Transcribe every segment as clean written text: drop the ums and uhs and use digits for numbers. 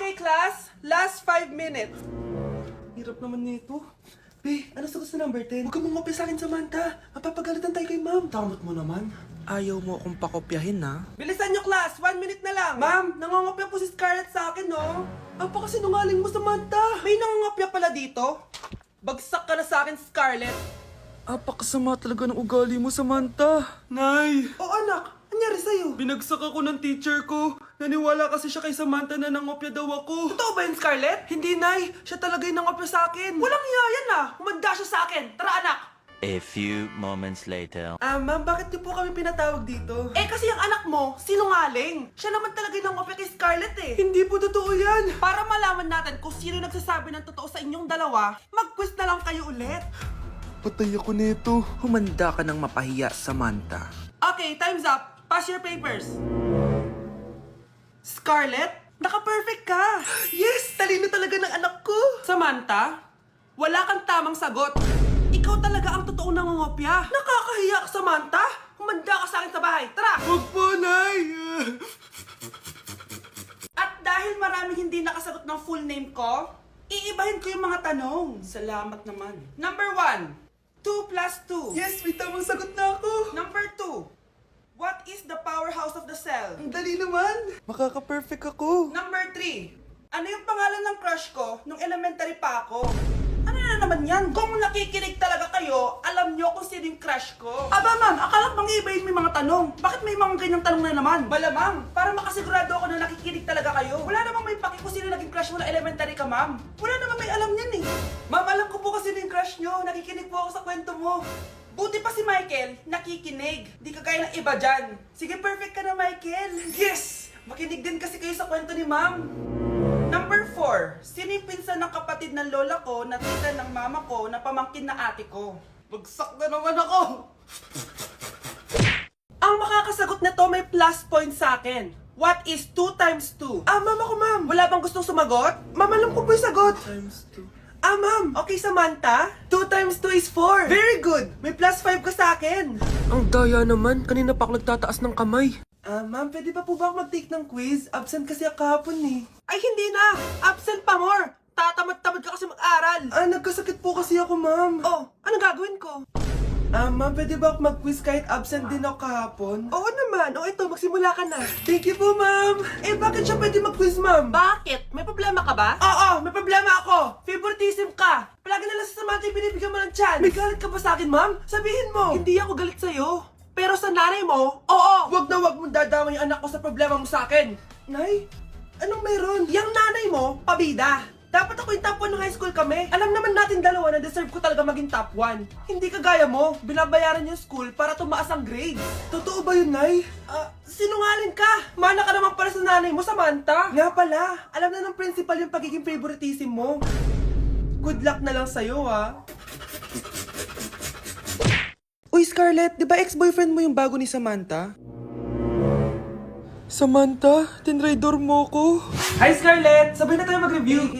Okay, class. Last 5 minutes. Hirap naman nito. Be, ano sagot sa number 10? Huwag ka mangopya sa akin, Samantha. Mapapagalitan tayo kay ma'am. Tamot mo naman. Ayaw mo akong pakopyahin, ha? Bilisan nyo, class. 1 minute na lang. Ma'am, nangongopya po si Scarlett sa akin, no? Apakasinungaling mo, Samantha. May nangongopya pala dito. Bagsak ka na sa akin, Scarlett. Apakasama talaga ng ugali mo, Samantha. Nay! Oh, anak. Anyari sa'yo? Binagsak ako ng teacher ko. Naniwala kasi siya kay Samantha na nangopya daw ako. Totoo ba yun, Scarlett? Hindi, Nay. Siya talaga yung nangopya sa akin. Walang iya yan, ah. Humanda siya sa akin. Tara, anak. A few moments later. Ma'am, bakit niyo po kami pinatawag dito? Eh, kasi yung anak mo, sinungaling. Siya naman talaga yung nangopya kay Scarlett, eh. Hindi po totoo yan. Para malaman natin kung sino nagsasabi ng totoo sa inyong dalawa, mag-quiz na lang kayo ulit. Patay ako nito. Humanda ka ng mapahiya, Samantha. Okay, time's up. Pass your papers. Scarlett, naka-perfect ka. Yes, talino talaga ng anak ko. Samantha, wala kang tamang sagot. Ikaw talaga ang totoong nangongopya. Nakakahiya ka, Samantha. Humanda ka sa akin sa bahay. Tara! Huwag po, Nay! At dahil maraming hindi nakasagot ng full name ko, iibahin ko yung mga tanong. Salamat naman. Number 1, 2 plus 2. Yes, may tamang sagot na ako. Number 2, what is the powerhouse of the cell? Ang dali naman. Makaka-perfect ako. Number 3, ano yung pangalan ng crush ko nung elementary pa ako? Ano na naman yan? Kung nakikinig talaga kayo, alam nyo kung sino yung crush ko. Aba ma'am, akala bang iibahin mo yung mga tanong? Bakit may mga ganyang tanong na naman? Malamang, para makasigurado ako na nakikinig talaga kayo. Wala namang may paki kung sino naging crush mo na elementary ka, ma'am. Wala namang may alam yan eh. Ma'am, alam ko po kasi sino yung crush nyo. Nakikinig po ako sa kwento mo. Buti pa si Michael, nakikinig. Di kagaya ng iba dyan. Sige, perfect ka na, Michael. Yes! Makinig din kasi kayo sa kwento ni ma'am. Number 4, sino yung pinsan ng kapatid ng lola ko na tita ng mama ko na pamangkin na ate ko? Bagsak na naman ako! Ang makakasagot nito may plus point sa akin. What is 2 times 2? Ma'am ako, ma'am. Wala bang gustong sumagot? Ma'am, alam ko po yung sagot. Times 2. Ma'am. Okay, Samantha. 2 times 2 is 4. Very good. May plus 5 ka sa akin. Ang daya naman. Kanina pa ako nagtataas ng kamay. Ma'am, pwede pa po ba ako mag-take ng quiz? Absent kasi ako kahapon eh. Ay, hindi na! Absent pa more! Tatamad-tamad ka kasi mag-aral! Nagkasakit po kasi ako, ma'am. Oh, anong gagawin ko? Ma'am, pwede ba ako mag-quiz kahit absent din ako kahapon? Oo naman. O ito, magsimula ka na. Thank you po, ma'am. Eh, bakit siya pwede mag-quiz, ma'am? Bakit? May problema ka ba? Oo, may problema ako. Favoritism ka. Palagi na lang sa Samantha yung binibigyan mo ng chance. May galit ka ba sa akin, ma'am? Sabihin mo. Hindi ako galit sa'yo. Pero sa nanay mo, oo! Wag na wag mong dadama yung anak ko sa problema mo sa akin! Nay? Anong meron? Yang nanay mo, pabida! Dapat ako yung top 1 ng high school kami. Alam naman natin dalawa na deserve ko talaga maging top 1. Hindi kagaya mo, binabayaran yung school para tumaas ang grade. Totoo ba yun, Nay? Sinungaling ka! Mana ka naman para sa nanay mo, Samantha! Nga pala, alam na ng principal yung pagiging favoritism mo. Good luck na lang sa'yo, ha? Uy, Scarlett, di ba ex-boyfriend mo yung bago ni Samantha? Samantha, tinraidor mo ko. Hi, Scarlett! Sabay na tayo mag-review.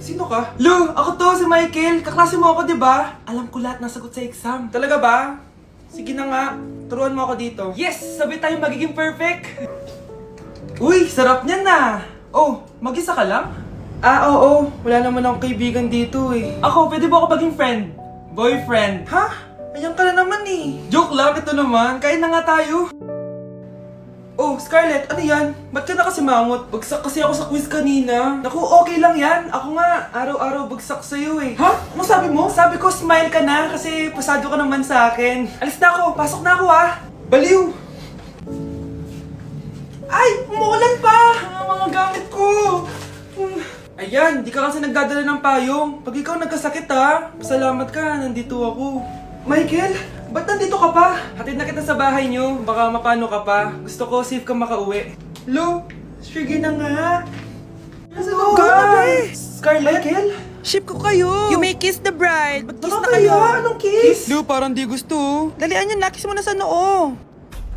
Sino ka? Lu, ako to, si Michael. Kaklase mo ako, di ba? Alam ko lahat ng sagot sa exam. Talaga ba? Sige na nga, turuan mo ako dito. Yes! Sabay tayo magiging perfect! Uy, sarap niyan na! Oh, mag-isa ka lang? Oo. Wala naman akong kaibigan dito eh. Ako, pwede ba ako maging friend? Boyfriend? Ha? Ayan ka na naman eh. Joke lang, ito naman. Kain na nga tayo. Oh, Scarlett, ano yan? Ba't ka na kasi mangot? Bagsak kasi ako sa quiz kanina. Naku, okay lang yan. Ako nga, araw-araw bagsak sa'yo eh. Ha? Ano sabi mo? Sabi ko, smile ka na kasi pasado ka naman sa akin. Alis na ako, pasok na ako ah. Baliw! Ay, umuulan pa! Ang mga gamit ko! Ayan, di ka kasi nagdadala ng payong. Pag ikaw nagkasakit ha, pasalamat ka, nandito ako. Michael, ba't nandito ka pa? Hatid na kita sa bahay niyo, baka mapano ka pa. Gusto ko safe ka makauwi. Lo, sige na nga. Go na, Scarlett? Michael? Ship ko kayo! You may kiss the bride! Mag-kiss na kayo! Anong kiss? Lu, parang di gusto. Dalian yan, nakis mo na sa noo!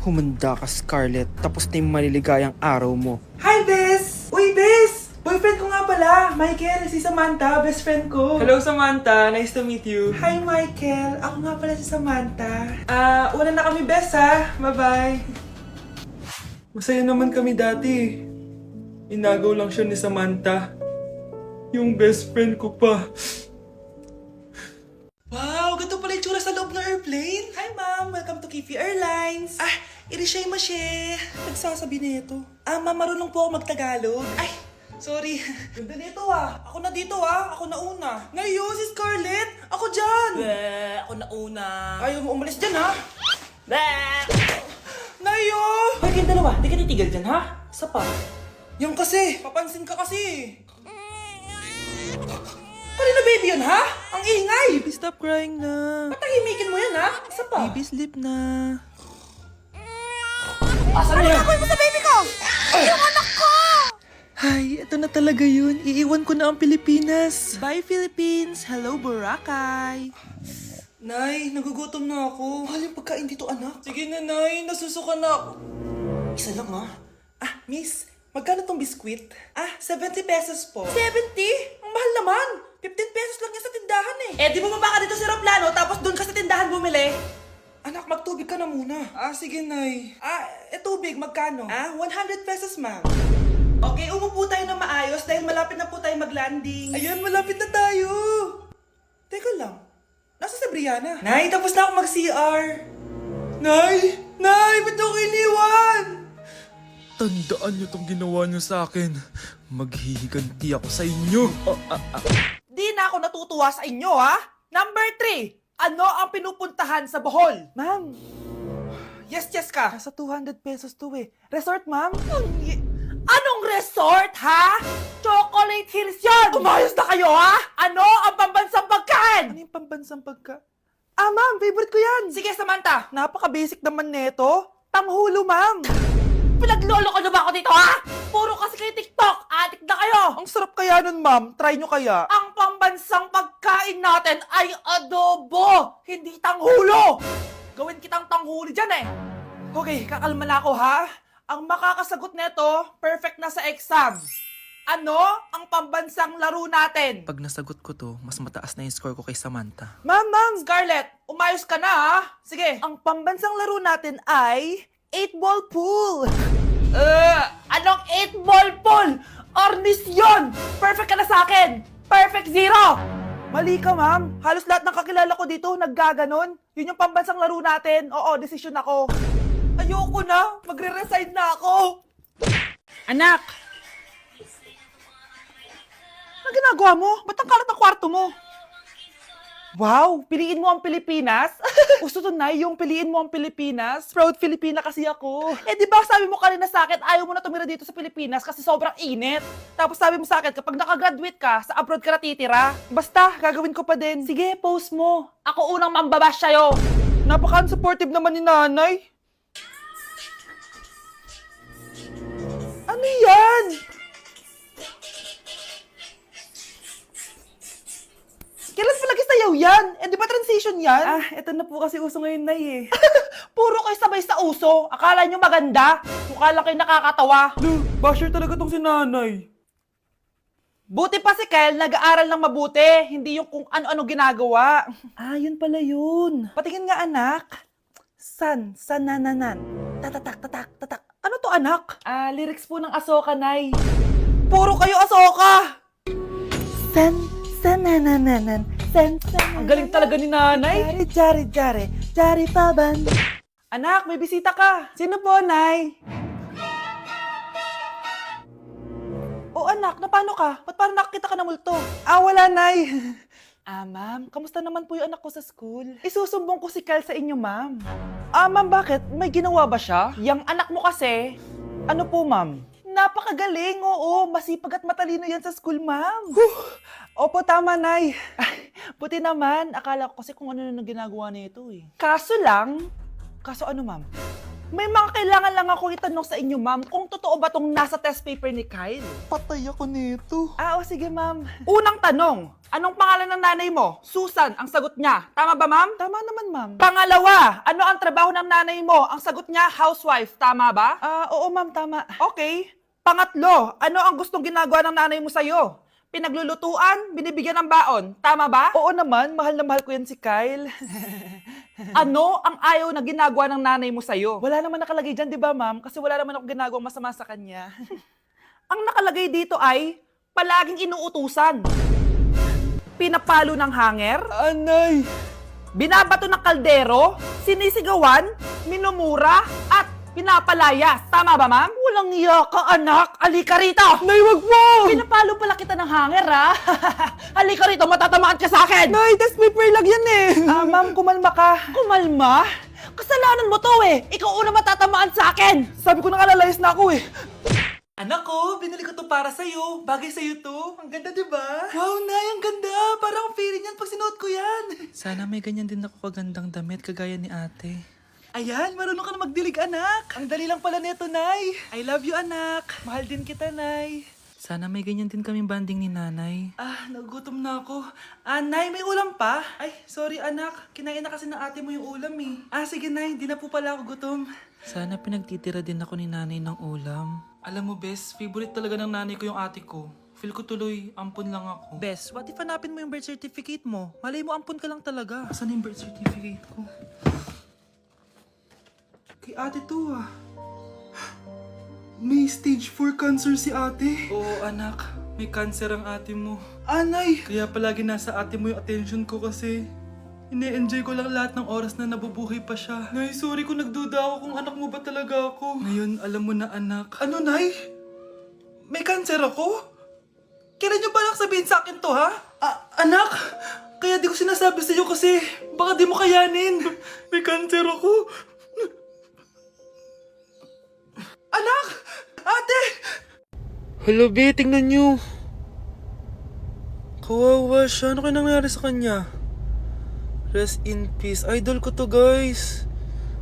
Humanda ka, Scarlett. Tapos na yung maliligayang araw mo. Hi, Bes! Uy, Bes! Boyfriend ko nga pala, Michael, si Samantha, best friend ko. Hello, Samantha. Nice to meet you. Hi, Michael. Ako nga pala si Samantha. Una na kami, Bes, ha? Bye-bye. Masaya naman kami dati. Inagaw lang siya ni Samantha. Yung best friend ko pa. Wow, ganito pala yung tsura sa loob ng airplane. Hi, ma'am. Welcome to Kifi Airlines. Irishay mashe. Nagsasabi nito. Ma'am, marunong po ako magtagalog. Ay, sorry. Ganda nito Ako na dito Ako na una. Ngayon, si Scarlett. Ako dyan. Ako na una. Ayaw mo umalis dyan Nayo! Hoy, kayong dalawa, di ka titigil dyan, ha? Isa pa. Yung kasi, papansin ka kasi. Kanina baby yun, ha? Ang ingay! Baby, stop crying na. Patahimikin mo yan, ha? Isa pa. Baby, sleep na. Asan na yan? mo sa baby ko! Yung anak ko! Ay, ito na talaga yun. Iiwan ko na ang Pilipinas. Bye, Philippines. Hello, Boracay. Nay, nagugutom na ako. Mahal yung pagkain dito, anak. Sige na, Nay. Nasusuka na ako. Isa lang, miss, magkano tong biskwit? 70 pesos po. 70? Ang mahal naman. 15 pesos lang yan sa tindahan di bumaba ka dito sa aeroplano tapos doon ka sa tindahan bumili? Anak, magtubig ka na muna. Sige, Nay. Tubig, magkano? 100 pesos, ma'am. Okay, umupo tayo na maayos dahil malapit na po tayo mag-landing. Ayun, malapit na tayo. Teka lang. Nasa si Brianna? Nay, tapos na ako mag-CR. Nay! Nay! Ba't ako iniwan? Tandaan niyo tong ginawa niyo sa akin. Maghihiganti ako sa inyo. Di na ako natutuwa sa inyo, Number 3. Ano ang pinupuntahan sa Bohol? Ma'am, Yes ka. nasa 200 pesos to eh. Resort, ma'am? Anong resort, ha? Chocolate Hills yun! Umayos na kayo, ha? Ano ang pambansang pagkain? Ano yung pambansang pagka... ma'am, favorite ko yan. Sige, Samantha. Napaka-basic naman neto. Tanghulo, ma'am. Pinaglolo ko na ba ako dito, ha? Puro kasi kayo TikTok. Adik na kayo. Ang sarap kaya nun, ma'am. Try nyo kaya. Ang pambansang pagkain natin ay adobo, hindi tanghulo. Gawin kitang tanghuli dyan, Okay, kakalma na ako, ha? Ang makakasagot neto, perfect na sa exam. Ano ang pambansang laro natin? Pag nasagot ko to, mas mataas na yung score ko kay Samantha. Ma'am! Scarlett, umayos ka na, ha? Sige. Ang pambansang laro natin ay 8-ball pool. Anong 8-ball pool? Ornis yun! Perfect ka na sa akin! Perfect 0! Mali ka, ma'am. Halos lahat ng kakilala ko dito naggaganon. Yun yung pambansang laro natin. Oo, desisyon ako. Ayoko na! Magre-resign na ako! Anak! Ano ginagawa mo? Ba't ang kalat ng kwarto mo? Wow! Piliin mo ang Pilipinas? Gusto to, Nay, yung piliin mo ang Pilipinas? Proud Filipina kasi ako. Di ba sabi mo kanina sa akin, ayaw mo na tumira dito sa Pilipinas kasi sobrang init. Tapos sabi mo sa akin, kapag nakagraduate ka, sa abroad ka na titira. Basta, gagawin ko pa din. Sige, post mo. Ako unang mambabash sa'yo. Napaka-unsupportive naman ni nanay. Ano yan? Kailan palagi sayaw yan? Di ba transition yan? Eto na po kasi uso ngayon, Nay, Puro kayo sabay sa uso. Akala nyo maganda. Mukha lang kayo nakakatawa. Basher talaga tong si nanay. Buti pa si Kyle, nag-aaral ng mabuti. Hindi yung kung ano-ano ginagawa. Yun pala yun. Patingin nga, anak. Sanananan. Tatatak, tatak, tatak. Ano to, anak? Lyrics po ng Asoka, Nay. Puro kayo Asoka! Sanananan. Ang galing talaga ni Nanay. Jari paban. Anak, may bisita ka. Sino po, Nay? Anak, na paano ka? Ba't parang nakakita ka ng multo? Wala, Nay. Ma'am, kamusta naman po yung anak ko sa school? Isusumbong ko si Kyle sa inyo, ma'am. Ma'am, bakit? May ginawa ba siya? Yang anak mo kasi, Ano po, ma'am? napakagaling, oo. Masipag at matalino yan sa school, ma'am. Opo, tama, Nay. Buti naman, akala ko kasi kung ano na ginagawa nito Kaso ano, ma'am? May mga kailangan lang ako itanong sa inyo, ma'am, kung totoo ba tong nasa test paper ni Kyle. Patay ako nito. Sige, ma'am. Unang tanong, anong pangalan ng nanay mo? Susan, ang sagot niya. Tama ba, ma'am? Tama naman, ma'am. Pangalawa, ano ang trabaho ng nanay mo? Ang sagot niya, housewife. Tama ba? Oo, ma'am, tama. Okay. Pangatlo, ano ang gustong ginagawa ng nanay mo sa'yo? Pinaglulutuan, binibigyan ng baon. Tama ba? Oo naman, mahal na mahal ko yan si Kyle. Ano ang ayaw na ginagawa ng nanay mo sa'yo? Wala naman nakalagay dyan, di ba, ma'am? Kasi wala naman ako ginagawang masama sa kanya. Ang nakalagay dito ay palaging inuutusan. Pinapalo ng hanger, Anay! binabato ng kaldero, sinisigawan, minumura, at pinapalayas. Tama ba, ma'am? Walang iya ka, anak. Halika rito! Nay, wag mo! Pinapalo pala kita ng hanger, ha? Halika rito, matatamaan ka sa akin! Nay, that's my prayer lang yan eh! Ma'am, kumalma ka. Kumalma? Kasalanan mo to eh. Ikaw una matatamaan sa akin. Sabi ko nakalayas na ako eh. Anak ko, binili ko to para sa'yo. Bagay sa'yo to. Ang ganda, di ba? Wow, Nay, ang ganda. Parang feeling yan pag sinuot ko yan. Sana may ganyan din ako kagandang damit kagaya ni ate. Ayan, marunong ka na magdilig, anak. Ang dali lang pala nito, Nay. I love you, anak. Mahal din kita, Nay. Sana may ganyan din kaming banding ni nanay. Nagugutom na ako. Nay, may ulam pa? Ay, sorry, anak. Kinain na kasi ng ate mo yung ulam eh. Sige, Nay. Di na po pala ako gutom. Sana pinagtitira din ako ni nanay ng ulam. Alam mo, Bes, favorite talaga ng nanay ko yung ate ko. Feel ko tuloy, ampun lang ako. Bes, what if hanapin mo yung birth certificate mo? Malay mo, ampun ka lang talaga. Asan yung birth certificate ko? Kay ate to ah. May stage 4 cancer si ate. Oo, anak. May cancer ang ate mo. Anay! Kaya palagi nasa ate mo yung attention ko kasi ine-enjoy ko lang lahat ng oras na nabubuhay pa siya. Nay, sorry kung nagduda ako kung anak mo ba talaga ako. Ngayon, alam mo na anak. Ano, Nay? May cancer ako? Kailan niyo balak sabihin sa akin to, ha? Anak! Kaya di ko sinasabi sa iyo kasi baka di mo kayanin. May cancer ako. Anak! Ate! Hello, be, tingnan nyo. Kawawa siya. Ano kaya nangyari sa kanya? Rest in peace. Idol ko to, guys.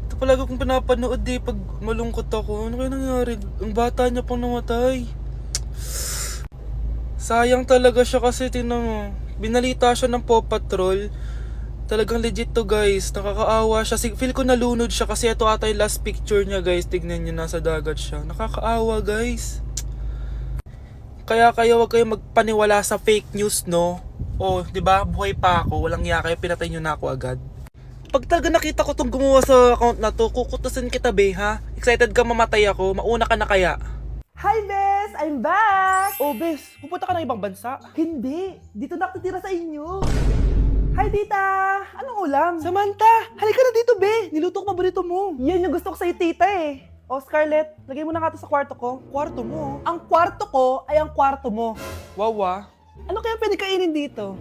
Ito palagi kong pinapanood eh pag malungkot ako. Ano kaya nangyari? Ang bata niya pang namatay. Sayang talaga siya kasi tinan mo. Binalita siya ng Paw Patrol. Talagang legit to, guys. Nakakaawa siya. Feel ko nalunod siya kasi ito ata yung last picture niya, guys. Tignan niyo, nasa dagat siya. Nakakaawa, guys. Kaya kayo wag kayo magpaniwala sa fake news, no? Oh, 'di ba? Buhay pa ako, walang iya kayo, pinatay niyo na ako agad. Pag talaga nakita ko tong gumawa sa account na to, kukutusin kita, be, ha? Excited ka mamatay ako, mauna ka na kaya? Hi, Bes! I'm back! Oh, Bes, pupunta ka ng ibang bansa? Hindi. Dito na ako titira sa inyo. Hi, tita! Anong ulam? Samantha, halika na dito, be. Niluto ko paborito mo. Yan yung gusto ko sa'yo, tita eh. Oh, Scarlett, lagay mo na nga to sa kwarto ko. Kwarto mo. Ang kwarto ko ay ang kwarto mo. Wawa. Ano kaya pwede kainin dito?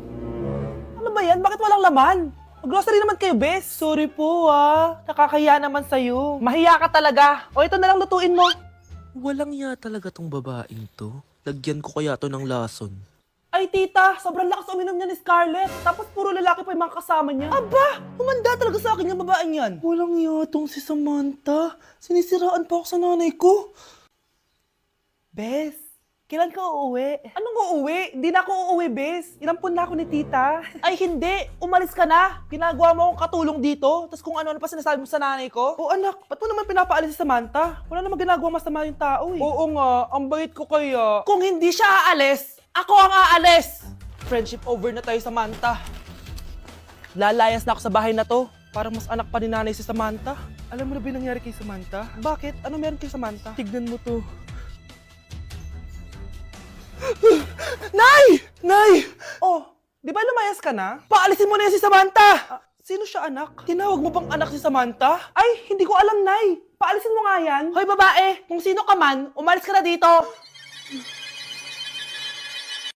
Ano ba yan? Bakit walang laman? Mag-grocery naman kayo, Bes. Sorry po, nakakahiya naman sa'yo. Mahiya ka talaga. O, ito na lang lutuin mo. Walang iya talaga tong babaeng to. Lagyan ko kaya to ng lason. Ay, tita, sobrang lakas uminom niya ni Scarlett. Tapos puro lalaki pa yung mga kasama niya. Aba, humanda talaga sa akin yung babaeng yan. Walang yatong si Samantha. Sinisiraan pa ako sa nanay ko. Bes, kailan ka uuwi? Anong uuwi? Hindi na ako uuwi, Bes. Inampun na ako ni tita. Ay, hindi. Umalis ka na. Ginagawa mo akong katulong dito. Tapos kung ano-ano pa sinasabi mo sa nanay ko. O anak, ba't mo naman pinapaalis si Samantha? Wala namang ginagawa masama yung tao eh. Oo nga, ang bait ko kaya. Kung hindi siya aalis, ako ang aalis! Friendship over na tayo, Samantha. Lalayas na ako sa bahay na to. Parang mas anak pa ni nanay si Samantha. Alam mo na ba yung nangyari kay Samantha? Bakit? Ano meron kay Samantha? Tignan mo to. Nay! Nay! Oh, di ba lumayas ka na? Paalisin mo na yan si Samantha! Sino siya, anak? Tinawag mo bang anak si Samantha? Ay, hindi ko alam, Nay. Paalisin mo nga yan. Hoy, babae, kung sino ka man, umalis ka na dito.